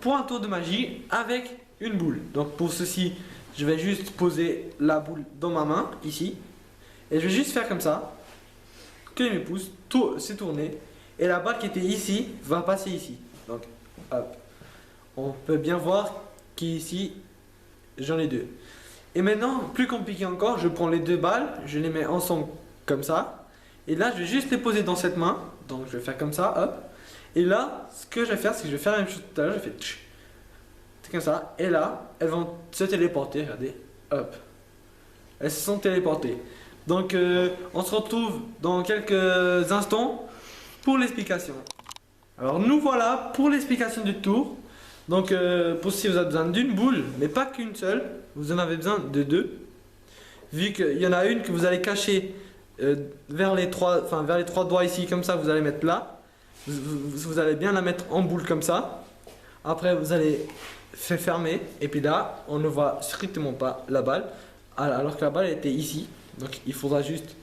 pour un tour de magie avec une boule. Donc pour ceci, je vais juste poser la boule dans ma main, ici. Et je vais juste faire comme ça. Que mes pouces, c'est tourné. Et la balle qui était ici va passer ici. Donc, hop. On peut bien voir qu'ici, j'en ai deux. Et maintenant, plus compliqué encore, je prends les deux balles, je les mets ensemble comme ça. Et là, je vais juste les poser dans cette main. Donc, je vais faire comme ça, hop. Et là, ce que je vais faire, c'est que je vais faire la même chose tout à l'heure. Je fais tch. C'est comme ça. Et là, elles vont se téléporter. Regardez, hop. Elles se sont téléportées. Donc, on se retrouve dans quelques instants pour l'explication. Alors, nous voilà pour l'explication du tour. Donc, pour ceci, vous avez besoin d'une boule, mais pas qu'une seule. Vous en avez besoin de deux. Vu qu'il y en a une que vous allez cacher vers les trois doigts ici, comme ça, vous allez mettre là. Vous allez bien la mettre en boule comme ça. Après, vous allez faire fermer. Et puis là, on ne voit strictement pas la balle. Alors que la balle était ici. Donc, il faudra juste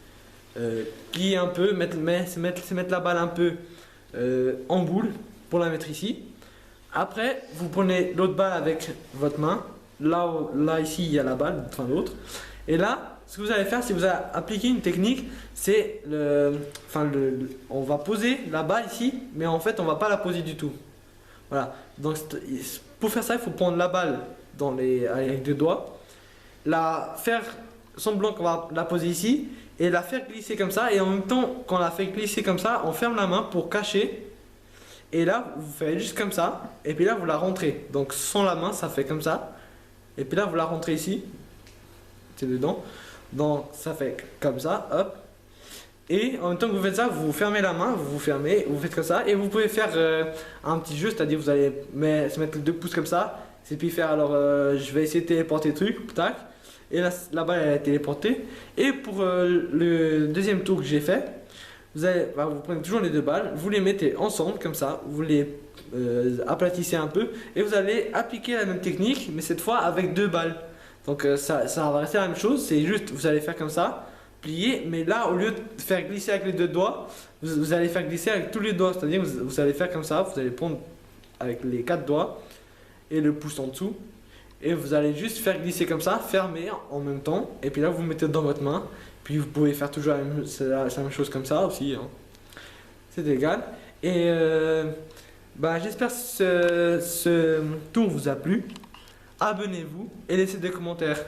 plier un peu, se mettre la balle un peu en boule pour la mettre ici. Après, vous prenez l'autre balle avec votre main. Là ici, il y a la balle, enfin l'autre. Et là, ce que vous allez faire, si vous allez appliquer une technique, c'est on va poser la balle ici, mais en fait, on va pas la poser du tout. Voilà. Donc, pour faire ça, il faut prendre la balle avec deux doigts, faire semblant qu'on va la poser ici, et la faire glisser comme ça. Et en même temps, quand on la fait glisser comme ça, on ferme la main pour cacher. Et là, vous faites juste comme ça. Et puis là, vous la rentrez. Donc, sans la main, ça fait comme ça. Et puis là, vous la rentrez ici. C'est dedans. Donc, ça fait comme ça. Hop. Et en même temps que vous faites ça, vous fermez la main. Vous fermez. Vous faites comme ça. Et vous pouvez faire un petit jeu. C'est-à-dire, vous allez se mettre les deux pouces comme ça. Et puis faire, alors, je vais essayer de téléporter le truc. Tac. Et là, balle, elle est téléportée. Et pour le deuxième tour que j'ai fait, vous prenez toujours les deux balles, vous les mettez ensemble comme ça, vous les aplatissez un peu et vous allez appliquer la même technique, mais cette fois avec deux balles. Donc ça va rester la même chose, c'est juste vous allez faire comme ça, plier, mais là au lieu de faire glisser avec les deux doigts, vous allez faire glisser avec tous les doigts, c'est-à-dire vous allez faire comme ça, vous allez prendre avec les quatre doigts et le pouce en dessous. Et vous allez juste faire glisser comme ça, fermer en même temps. Et puis là, vous mettez dans votre main. Puis vous pouvez faire toujours la même chose comme ça aussi. Hein. C'est égal. Et j'espère que ce tour vous a plu. Abonnez-vous et laissez des commentaires.